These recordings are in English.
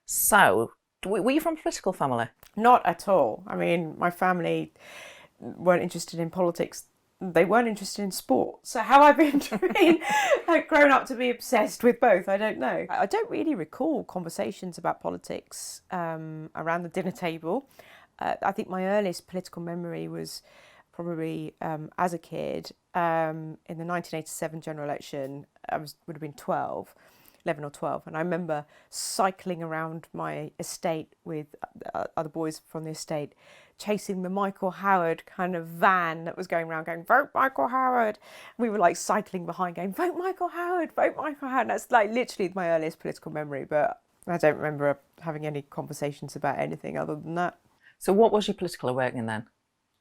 So, were you from a political family? Not at all. I mean, my family weren't interested in politics. They weren't interested in sport. So how I've been grown up to be obsessed with both, I don't know. I don't really recall conversations about politics around the dinner table. I think my earliest political memory was probably as a kid in the 1987 general election. Would have been 12. 11 or 12, and I remember cycling around my estate with other boys from the estate, chasing the Michael Howard kind of van that was going around going, vote Michael Howard. We were like cycling behind going, vote Michael Howard, vote Michael Howard. And that's like literally my earliest political memory, but I don't remember having any conversations about anything other than that. So, what was your political awakening then?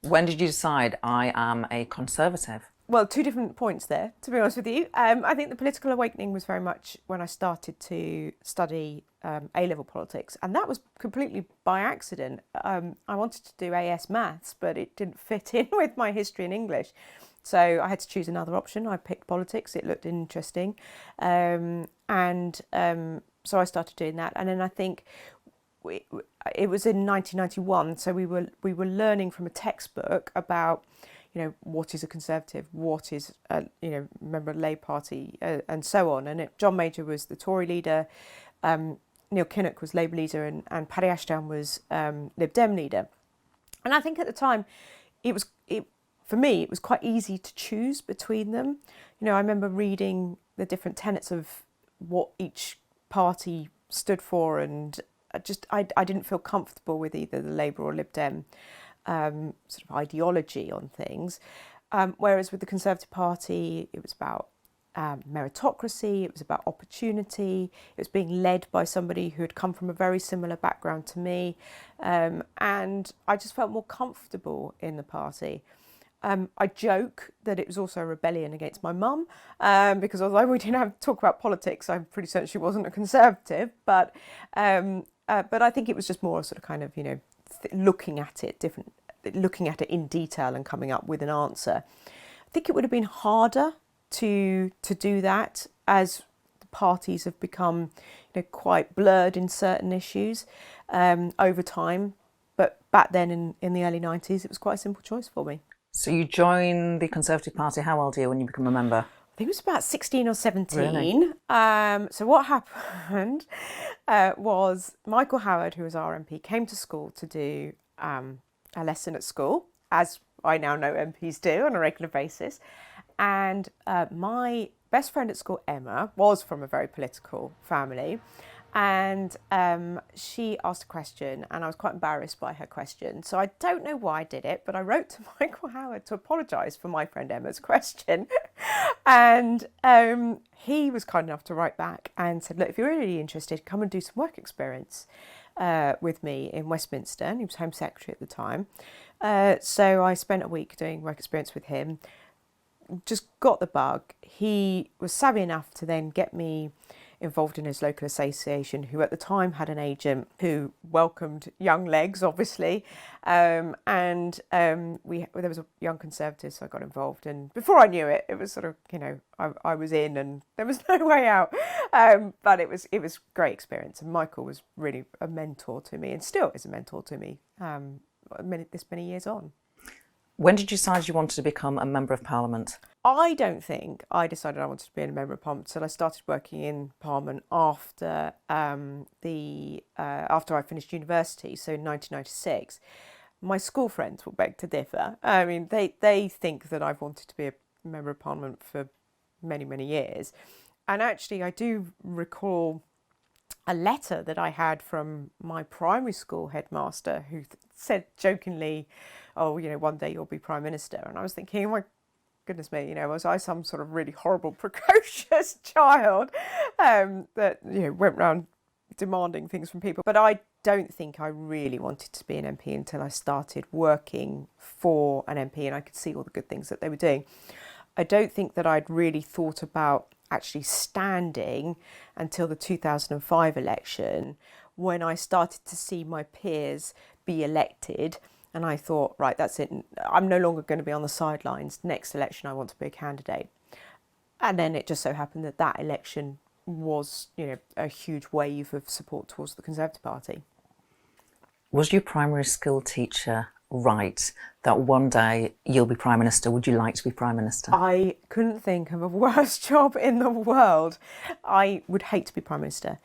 When did you decide I am a Conservative? Well, two different points there, to be honest with you. I think the political awakening was very much when I started to study A-level politics, and that was completely by accident. I wanted to do AS Maths, but it didn't fit in with my history and English. So I had to choose another option. I picked politics. It looked interesting. So I started doing that. And then I think it was in 1991, so we were learning from a textbook about, what is a Conservative, what is a, member of the Labour Party, and so on. And John Major was the Tory leader, Neil Kinnock was Labour leader, and Paddy Ashdown was Lib Dem leader. And I think at the time, for me, it was quite easy to choose between them. I remember reading the different tenets of what each party stood for, and I didn't feel comfortable with either the Labour or Lib Dem sort of ideology on things. Whereas with the Conservative Party, it was about meritocracy, it was about opportunity, it was being led by somebody who had come from a very similar background to me, and I just felt more comfortable in the party. I joke that it was also a rebellion against my mum, because although we didn't have to talk about politics, I'm pretty certain she wasn't a Conservative, but I think it was just more sort of kind of, looking at it in detail and coming up with an answer. I think it would have been harder to do that as the parties have become, quite blurred in certain issues over time. But back then in the early 90s, it was quite a simple choice for me. So, you joined the Conservative Party. How old are you when you become a member? I think it was about 16 or 17. Really? So what happened was Michael Howard, who was our MP, came to school to do a lesson at school, as I now know MPs do on a regular basis. And my best friend at school, Emma, was from a very political family. And she asked a question, and I was quite embarrassed by her question. So I don't know why I did it, but I wrote to Michael Howard to apologise for my friend Emma's question. And he was kind enough to write back and said, look, if you're really interested, come and do some work experience with me in Westminster. And he was Home Secretary at the time. So I spent a week doing work experience with him, just got the bug. He was savvy enough to then get me involved in his local association, who at the time had an agent who welcomed young legs, obviously, there was a young Conservative, so I got involved, and before I knew it, it was sort of, I was in and there was no way out, but it was great experience, and Michael was really a mentor to me and still is a mentor to me this many years on. When did you decide you wanted to become a Member of Parliament? I don't think I decided I wanted to be a member of Parliament until I started working in Parliament after after I finished university, so in 1996. My school friends will beg to differ. I mean, they think that I've wanted to be a member of Parliament for many, many years. And actually, I do recall a letter that I had from my primary school headmaster who said jokingly, oh, one day you'll be Prime Minister. And I was thinking, oh my goodness me, was I some sort of really horrible, precocious child that, went around demanding things from people? But I don't think I really wanted to be an MP until I started working for an MP and I could see all the good things that they were doing. I don't think that I'd really thought about actually standing until the 2005 election, when I started to see my peers be elected. And I thought, right, that's it. I'm no longer going to be on the sidelines. Next election, I want to be a candidate. And then it just so happened that election was, a huge wave of support towards the Conservative Party. Was your primary school teacher right that one day you'll be Prime Minister? Would you like to be Prime Minister? I couldn't think of a worse job in the world. I would hate to be Prime Minister.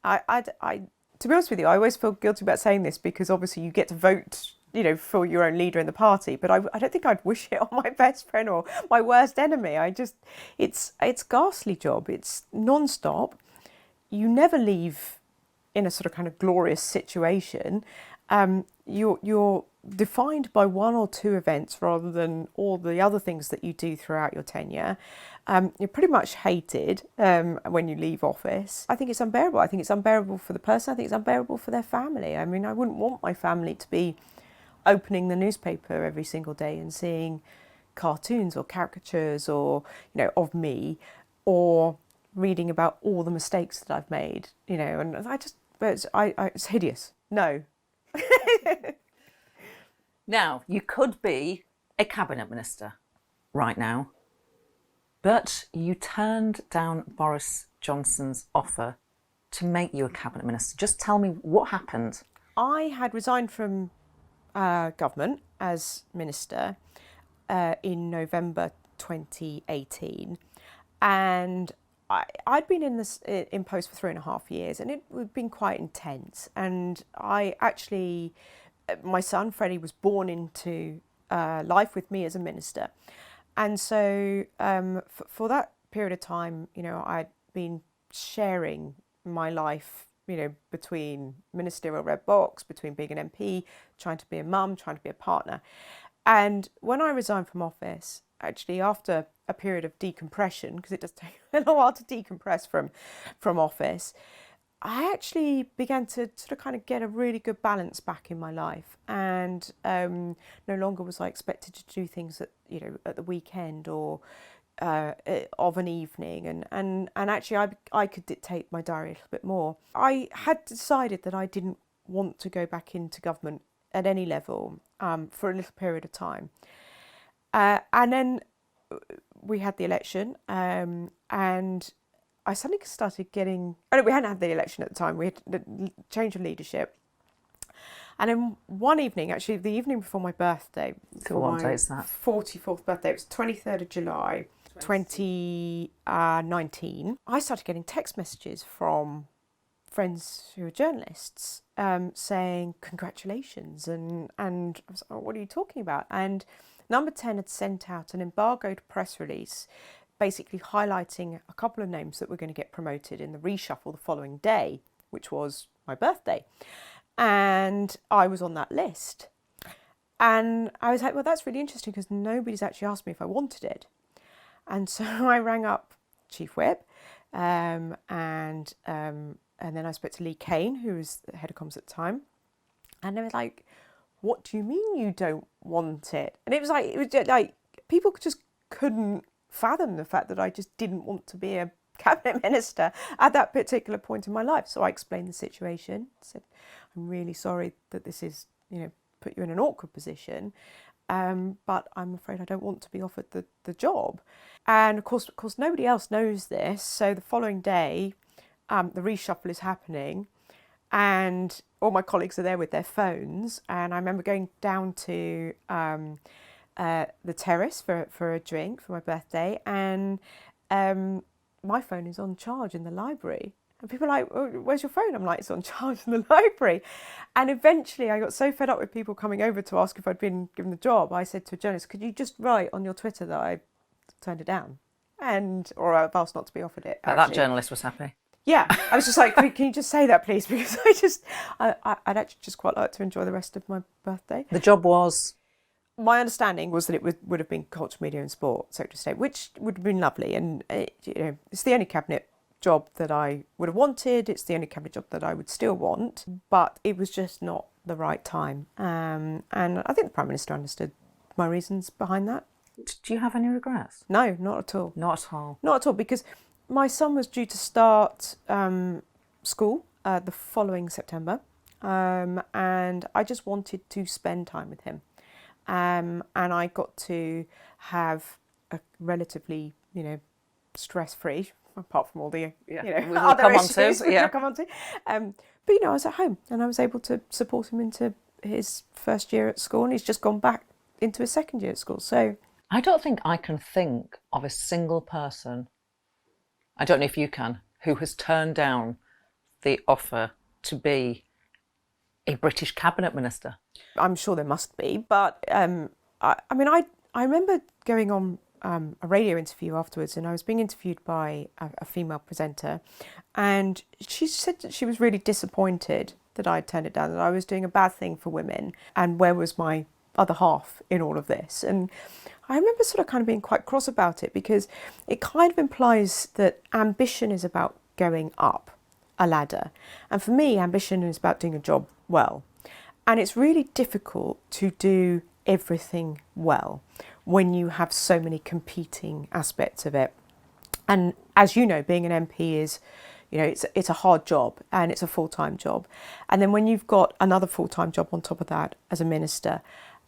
To be honest with you, I always feel guilty about saying this because obviously you get to vote, for your own leader in the party. But I don't think I'd wish it on my best friend or my worst enemy. It's a ghastly job. It's non-stop. You never leave in a sort of kind of glorious situation. You're defined by one or two events rather than all the other things that you do throughout your tenure. You're pretty much hated when you leave office. I think it's unbearable. I think it's unbearable for the person. I think it's unbearable for their family. I mean, I wouldn't want my family to be opening the newspaper every single day and seeing cartoons or caricatures or, of me, or reading about all the mistakes that I've made, and it's hideous. No. Now, you could be a cabinet minister right now, but you turned down Boris Johnson's offer to make you a cabinet minister. Just tell me what happened. I had resigned from government as minister in November 2018, and I'd been in post for 3.5 years, and it had been quite intense. And I actually, my son Freddie was born into life with me as a minister, and so for that period of time, I'd been sharing my life, between ministerial red box, between being an MP, trying to be a mum, trying to be a partner. And when I resigned from office, actually after a period of decompression, because it does take a little while to decompress from office, I actually began to sort of kind of get a really good balance back in my life, and no longer was I expected to do things at the weekend or of an evening, and actually I could dictate my diary a little bit more. I had decided that I didn't want to go back into government at any level for a little period of time, and then we had the election, and I suddenly started getting... we hadn't had the election at the time, we had the change of leadership. And then one evening, actually the evening before my birthday... So what date is that? 44th birthday, it was 23rd of July 2019. I started getting text messages from friends who are journalists saying congratulations, and I was like, what are you talking about? And Number 10 had sent out an embargoed press release basically highlighting a couple of names that were going to get promoted in the reshuffle the following day, which was my birthday. And I was on that list. And I was like, well, that's really interesting because nobody's actually asked me if I wanted it. And so I rang up Chief Whip, and then I spoke to Lee Kane, who was the head of comms at the time. And they were like, what do you mean you don't want it? And it was like people just couldn't fathom the fact that I just didn't want to be a cabinet minister at that particular point in my life. So I explained the situation, said, I'm really sorry that this is, put you in an awkward position, but I'm afraid I don't want to be offered the job. And of course nobody else knows this. So the following day, the reshuffle is happening, and all my colleagues are there with their phones. And I remember going down to the terrace for a drink for my birthday, and my phone is on charge in the library. And people are like, oh, where's your phone? I'm like, it's on charge in the library. And eventually I got so fed up with people coming over to ask if I'd been given the job. I said to a journalist, could you just write on your Twitter that I turned it down? Or I've asked not to be offered it. That journalist was happy. Yeah, I was just like, can you just say that, please? Because I'd actually just quite like to enjoy the rest of my birthday. The job was? My understanding was that it would have been Culture, Media and Sport, Secretary of State, which would have been lovely. And it's the only cabinet job that I would have wanted. It's the only cabinet job that I would still want. But it was just not the right time. And I think the Prime Minister understood my reasons behind that. Do you have any regrets? No, not at all. Not at all? Not at all, because my son was due to start school the following September, and I just wanted to spend time with him. And I got to have a relatively, stress-free, apart from all the We'll other come on issues to, which yeah. I'll come on to. But I was at home and I was able to support him into his first year at school, and he's just gone back into his second year at school. So I don't think I can think of a single person, I don't know if you can, who has turned down the offer to be a British cabinet minister. I'm sure there must be, but I remember going on a radio interview afterwards, and I was being interviewed by a female presenter, and she said that she was really disappointed that I'd turned it down, that I was doing a bad thing for women, and where was my other half in all of this? And I remember sort of kind of being quite cross about it, because it kind of implies that ambition is about going up a ladder, and for me ambition is about doing a job well, and it's really difficult to do everything well when you have so many competing aspects of it. And as you know, being an MP is, it's a hard job, and it's a full-time job. And then when you've got another full-time job on top of that as a minister,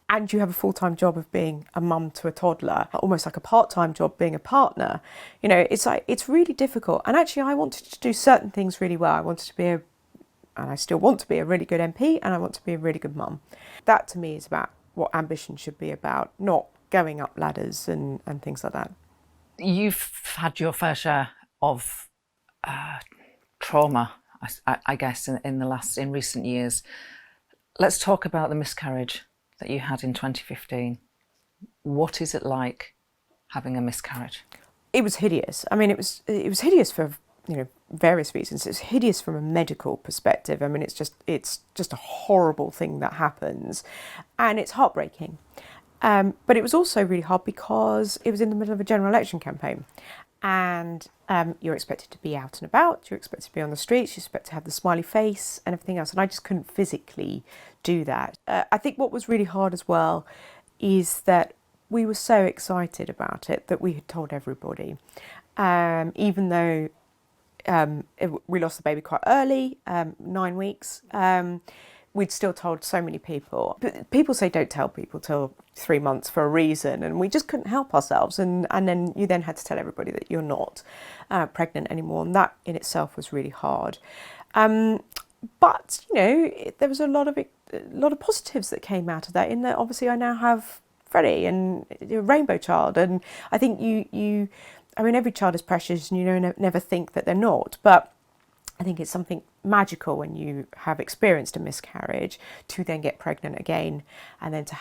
and you have a full-time job of being a mum to a toddler, almost like a part-time job being a partner, it's really difficult. And actually I wanted to do certain things really well. I wanted to be and I still want to be a really good MP, and I want to be a really good mum. That to me is about what ambition should be about, not going up ladders and things like that. You've had your fair share of trauma, I guess, in recent years. Let's talk about the miscarriage that you had in 2015. What is it like having a miscarriage? It was hideous. I mean, it was hideous for various reasons. It's hideous from a medical perspective. I mean, it's just a horrible thing that happens, and it's heartbreaking. But it was also really hard because it was in the middle of a general election campaign, and you're expected to be out and about, you're expected to be on the streets, you're expected to have the smiley face and everything else, and I just couldn't physically do that. I think what was really hard as well is that we were so excited about it that we had told everybody, even though we lost the baby quite early, 9 weeks. We'd still told so many people. But people say don't tell people till 3 months for a reason, and we just couldn't help ourselves. And then you then had to tell everybody that you're not pregnant anymore, and that in itself was really hard. But there was a lot of positives that came out of that. In that, obviously, I now have Freddie and a rainbow child, and I think every child is precious, and you never think that they're not, but I think it's something magical when you have experienced a miscarriage to then get pregnant again, and then to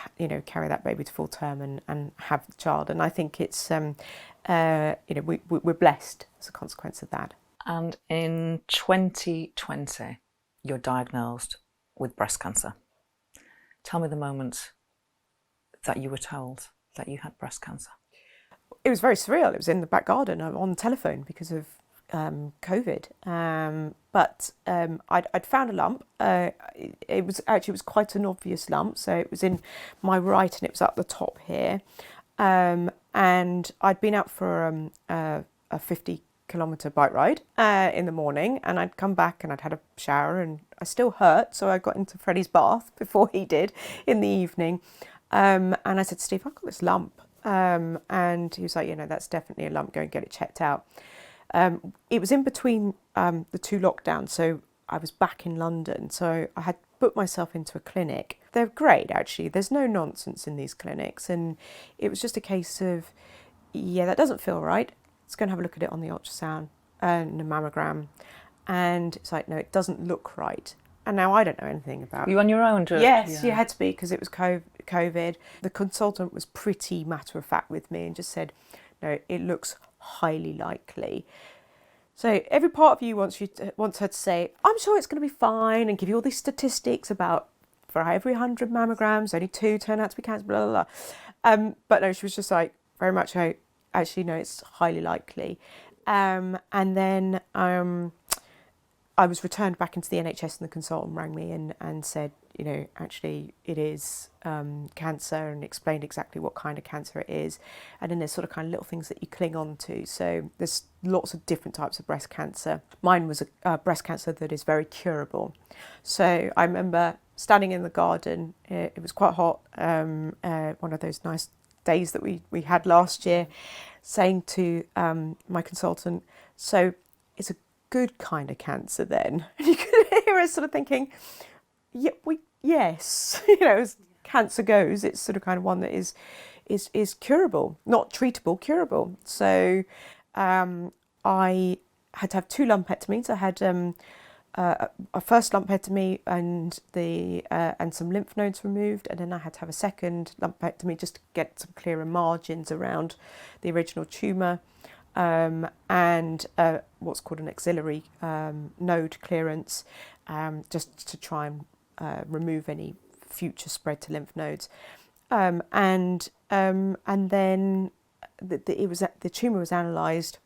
carry that baby to full term and have the child. And I think it's we're blessed as a consequence of that. And in 2020, you're diagnosed with breast cancer. Tell me the moment that you were told that you had breast cancer. It was very surreal. It was in the back garden on the telephone because of COVID, but I'd found a lump. It was quite an obvious lump, so it was in my right and it was up the top here, and I'd been out for a 50-kilometre bike ride in the morning, and I'd come back and I'd had a shower and I still hurt, so I got into Freddie's bath before he did in the evening, and I said, Steve, I've got this lump, and he was like, that's definitely a lump, go and get it checked out. It was in between the two lockdowns, so I was back in London, so I had booked myself into a clinic. They're great, actually. There's no nonsense in these clinics, and it was just a case of, that doesn't feel right. Let's go and have a look at it on the ultrasound and a mammogram. And it's like, no, it doesn't look right. And now I don't know anything about it. Were you on your own? Yes, you had to be, because it was COVID. The consultant was pretty matter-of-fact with me and just said, no, it looks highly likely. So every part of you wants her to say, I'm sure it's going to be fine, and give you all these statistics about for every 100 mammograms, only 2 turn out to be cancer, blah, blah, blah. But no, she was just like, very much, actually, no, it's highly likely. And then I was returned back into the NHS, and the consultant rang me and said, actually it is cancer, and explained exactly what kind of cancer it is. And then there's sort of kind of little things that you cling on to. So there's lots of different types of breast cancer. Mine was a breast cancer that is very curable. So I remember standing in the garden, it was quite hot, one of those nice days that we had last year, saying to my consultant, So it's a good kind of cancer then. And you can hear us sort of thinking, yeah, yes, as cancer goes, it's sort of kind of one that is curable, not treatable, curable. So I had to have 2 lumpectomies. I had a first lumpectomy and some lymph nodes removed, and then I had to have a second lumpectomy just to get some clearer margins around the original tumour, and what's called an axillary node clearance, just to try and remove any future spread to lymph nodes, and then the tumour was analysed.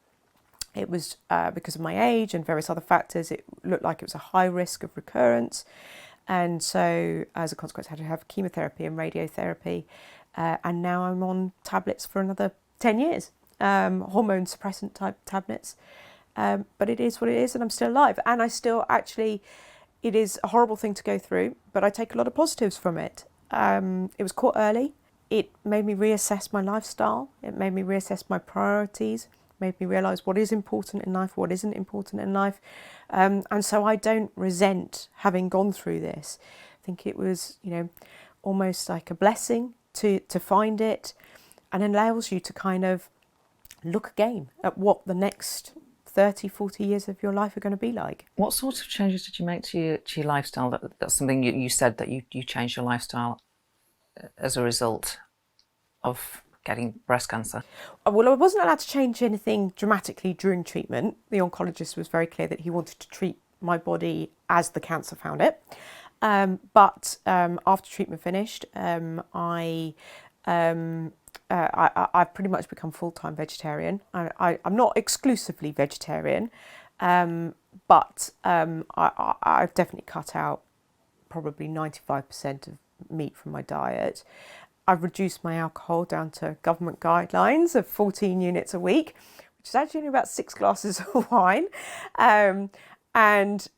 It was because of my age and various other factors, it looked like it was a high risk of recurrence. And so as a consequence, I had to have chemotherapy and radiotherapy. And now I'm on tablets for another 10 years, hormone suppressant type tablets. But it is what it is, and I'm still alive. And I still actually, it is a horrible thing to go through, but I take a lot of positives from it. It was caught early. It made me reassess my lifestyle. It made me reassess my priorities. Made me realise what is important in life, what isn't important in life. And so I don't resent having gone through this. I think it was, almost like a blessing to find it, and allows you to kind of look again at what the next 30, 40 years of your life are going to be like. What sort of changes did you make to your lifestyle? That's something you said that you changed your lifestyle as a result of getting breast cancer. Well, I wasn't allowed to change anything dramatically during treatment. The oncologist was very clear that he wanted to treat my body as the cancer found it. But after treatment finished, I've pretty much become full-time vegetarian. I'm not exclusively vegetarian, but I've definitely cut out probably 95% of meat from my diet. I've reduced my alcohol down to government guidelines of 14 units a week, which is actually only about 6 glasses of wine. And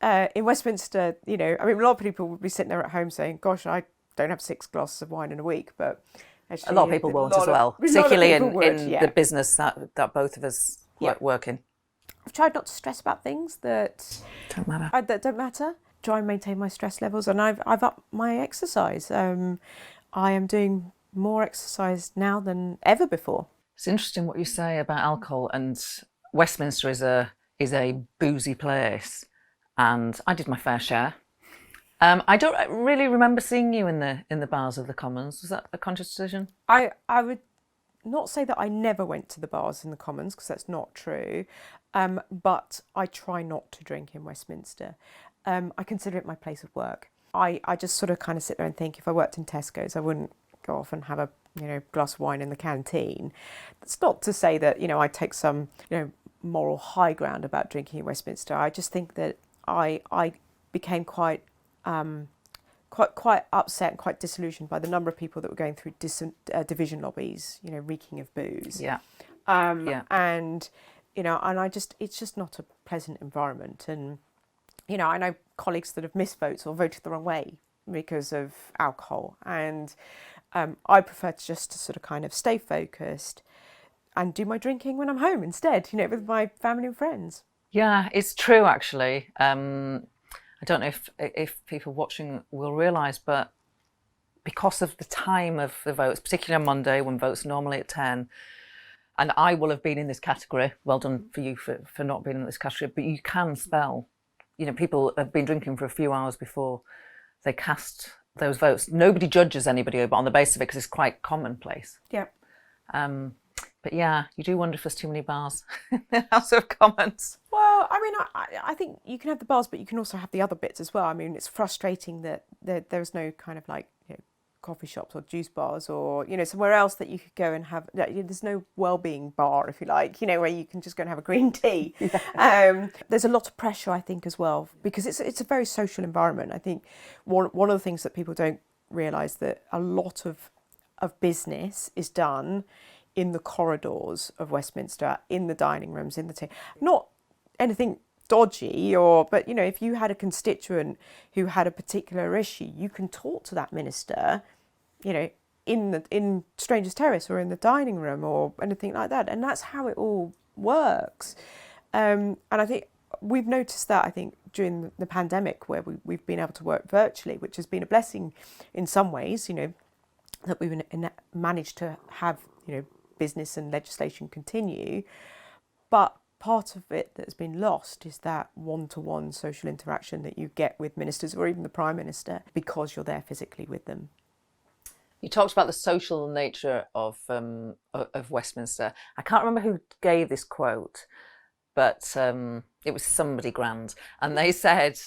in Westminster, a lot of people would be sitting there at home saying, gosh, I don't have 6 glasses of wine in a week. But actually, a lot of people won't as well, particularly in the business that both of us work in. I've tried not to stress about things that don't matter. That don't matter. Try and maintain my stress levels, and I've upped my exercise. I am doing more exercise now than ever before. It's interesting what you say about alcohol, and Westminster is a boozy place, and I did my fair share. I don't really remember seeing you in the bars of the Commons. Was that a conscious decision? I would not say that I never went to the bars in the Commons, because that's not true, but I try not to drink in Westminster. I consider it my place of work. I just sort of kind of sit there and think, if I worked in Tesco's, I wouldn't go off and have a glass of wine in the canteen. That's not to say that I take some moral high ground about drinking in Westminster. I just think that I became quite upset and quite disillusioned by the number of people that were going through division lobbies, reeking of booze. Yeah. And it's just not a pleasant environment. And I know colleagues that have missed votes or voted the wrong way because of alcohol, and I prefer to sort of kind of stay focused and do my drinking when I'm home instead, with my family and friends. Yeah, it's true actually. I don't know if people watching will realise, but because of the time of the votes, particularly on Monday when votes are normally at 10, and I will have been in this category, well done for you for not being in this category, but you can spell, people have been drinking for a few hours before they cast those votes. Nobody judges anybody on the basis of it because it's quite commonplace. Yeah. But yeah, you do wonder if there's too many bars in the House of Commons. Well, I mean, I think you can have the bars, but you can also have the other bits as well. I mean, it's frustrating that there's no kind of like coffee shops or juice bars or somewhere else that you could go and have. There's no well-being bar, if you like, where you can just go and have a green tea. Yeah. There's a lot of pressure, I think, as well, because it's a very social environment. I think one of the things that people don't realise, that a lot of business is done in the corridors of Westminster, in the dining rooms, in the tea. Not anything dodgy, but if you had a constituent who had a particular issue, you can talk to that minister, in Strangers Terrace or in the dining room or anything like that, and that's how it all works. And I think we've noticed that, I think, during the pandemic, where we've been able to work virtually, which has been a blessing in some ways, that we've managed to have, business and legislation continue. But part of it that's been lost is that one-to-one social interaction that you get with ministers or even the Prime Minister, because you're there physically with them. You talked about the social nature of Westminster. I can't remember who gave this quote, but it was somebody grand. And they said,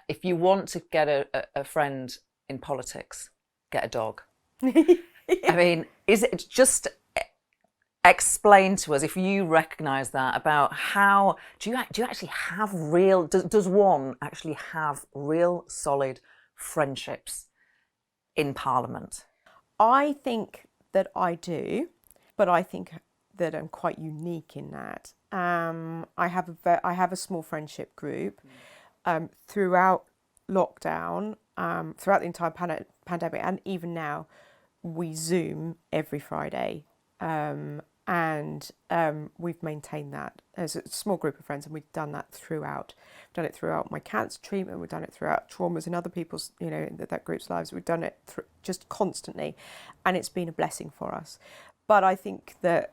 if you want to get a friend in politics, get a dog. I mean, is it just... Explain to us, if you recognise that, about how do you actually have real? Does one actually have real solid friendships in Parliament? I think that I do, but I think that I'm quite unique in that. I have a small friendship group. Throughout lockdown, throughout the entire pandemic, and even now, we Zoom every Friday. And we've maintained that as a small group of friends, and we've done that throughout. We've done it throughout my cancer treatment, we've done it throughout traumas in other people's, that group's lives. We've done it just constantly, and it's been a blessing for us. But I think that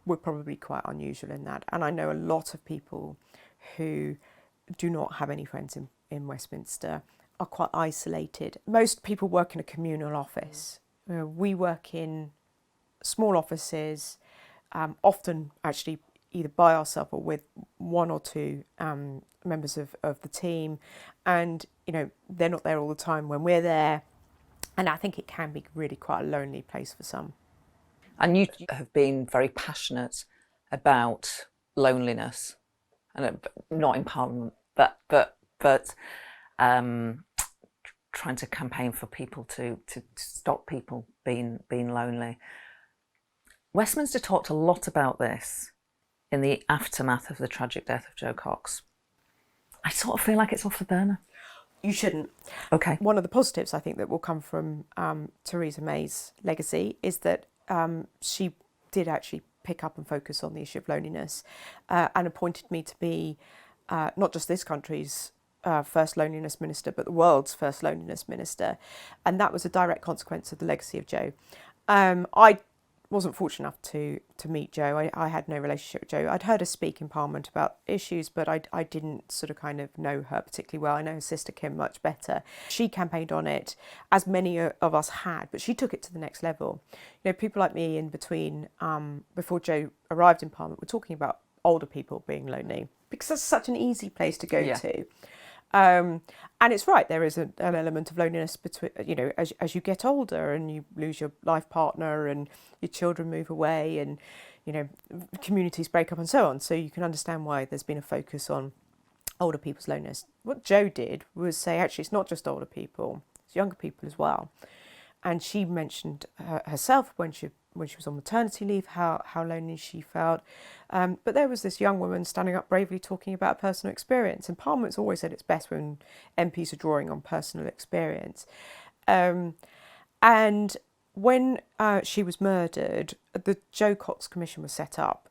we're probably quite unusual in that, and I know a lot of people who do not have any friends in Westminster, are quite isolated. Most people work in a communal office. We work in small offices, often actually either by ourselves or with one or two members of the team, and they're not there all the time when we're there, and I think it can be really quite a lonely place for some. And you have been very passionate about loneliness, and not in Parliament, but trying to campaign for people to stop people being lonely. Westminster talked a lot about this in the aftermath of the tragic death of Jo Cox. I sort of feel like it's off the burner. You shouldn't. Okay. One of the positives I think that will come from Theresa May's legacy is that she did actually pick up and focus on the issue of loneliness, and appointed me to be not just this country's first loneliness minister, but the world's first loneliness minister. And that was a direct consequence of the legacy of Jo. I wasn't fortunate enough to meet Jo. I had no relationship with Jo. I'd heard her speak in Parliament about issues, but I didn't sort of kind of know her particularly well. I know her sister Kim much better. She campaigned on it, as many of us had, but she took it to the next level. People like me in between, before Jo arrived in Parliament, were talking about older people being lonely, because that's such an easy place to go to. And it's right, there is an element of loneliness between, as you get older and you lose your life partner and your children move away and, communities break up and so on. So you can understand why there's been a focus on older people's loneliness. What Jo did was say, actually, it's not just older people, it's younger people as well. And she mentioned herself when she was on maternity leave, how lonely she felt. But there was this young woman standing up bravely talking about personal experience. And Parliament's always said it's best when MPs are drawing on personal experience. And when she was murdered, the Jo Cox Commission was set up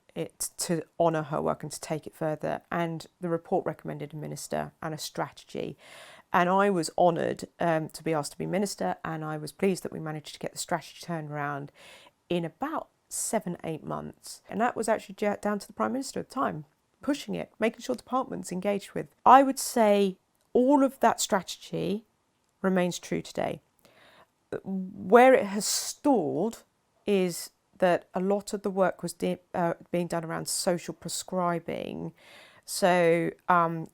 to honour her work and to take it further. And the report recommended a minister and a strategy. And I was honoured to be asked to be minister, and I was pleased that we managed to get the strategy turned around in about 7-8 months. And that was actually down to the Prime Minister at the time, pushing it, making sure departments engaged with. I would say all of that strategy remains true today. Where it has stalled is that a lot of the work was being done around social prescribing. So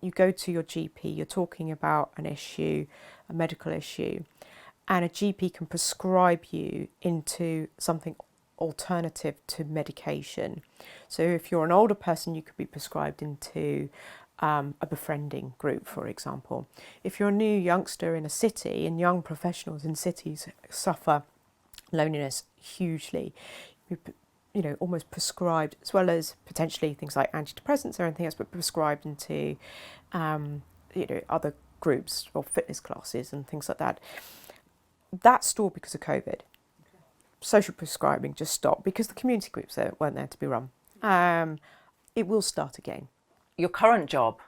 you go to your GP, you're talking about an issue, a medical issue, and a GP can prescribe you into something alternative to medication. So if you're an older person, you could be prescribed into a befriending group, for example. If you're a new youngster in a city, and young professionals in cities suffer loneliness hugely, almost prescribed, as well as potentially things like antidepressants or anything else, but prescribed into, other groups or fitness classes and things like that. That stalled because of COVID. Social prescribing just stopped because the community groups weren't there to be run. it will start again. Your current job,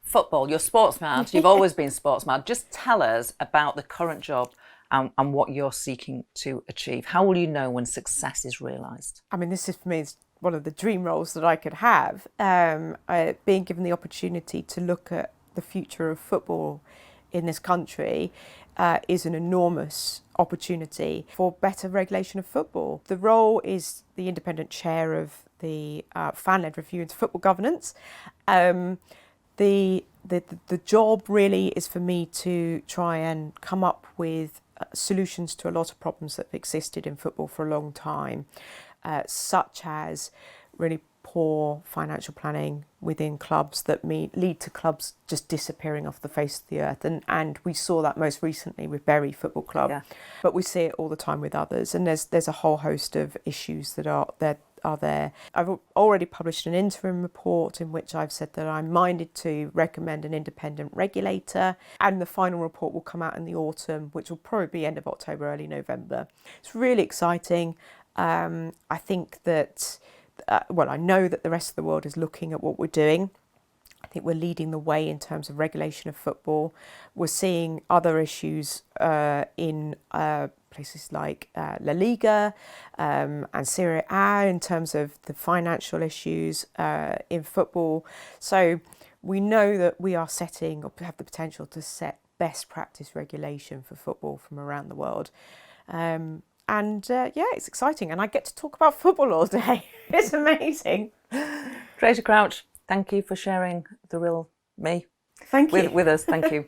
football, you're sports mad, you've always been sports mad. Just tell us about the current job and what you're seeking to achieve. How will you know when success is realised? I mean, this is for me is one of the dream roles that I could have. Being given the opportunity to look at the future of football in this country is an enormous opportunity for better regulation of football. The role is the independent chair of the fan-led review into football governance. The job really is for me to try and come up with solutions to a lot of problems that have existed in football for a long time, such as really poor financial planning within clubs that lead to clubs just disappearing off the face of the earth. And we saw that most recently with Bury Football Club, Yeah. but we see it all the time with others. And there's a whole host of issues that are there. I've already published an interim report in which I've said that I'm minded to recommend an independent regulator, and the final report will come out in the autumn, which will probably be end of October, early November. It's really exciting. I think that, I know that the rest of the world is looking at what we're doing. I think we're leading the way in terms of regulation of football. We're seeing other issues in places like La Liga and Serie A in terms of the financial issues in football. So we know that we are setting, or have the potential to set, best practice regulation for football from around the world. It's exciting, and I get to talk about football all day. It's amazing. Tracey Crouch, thank you for sharing the real me Thank you. with us. Thank you.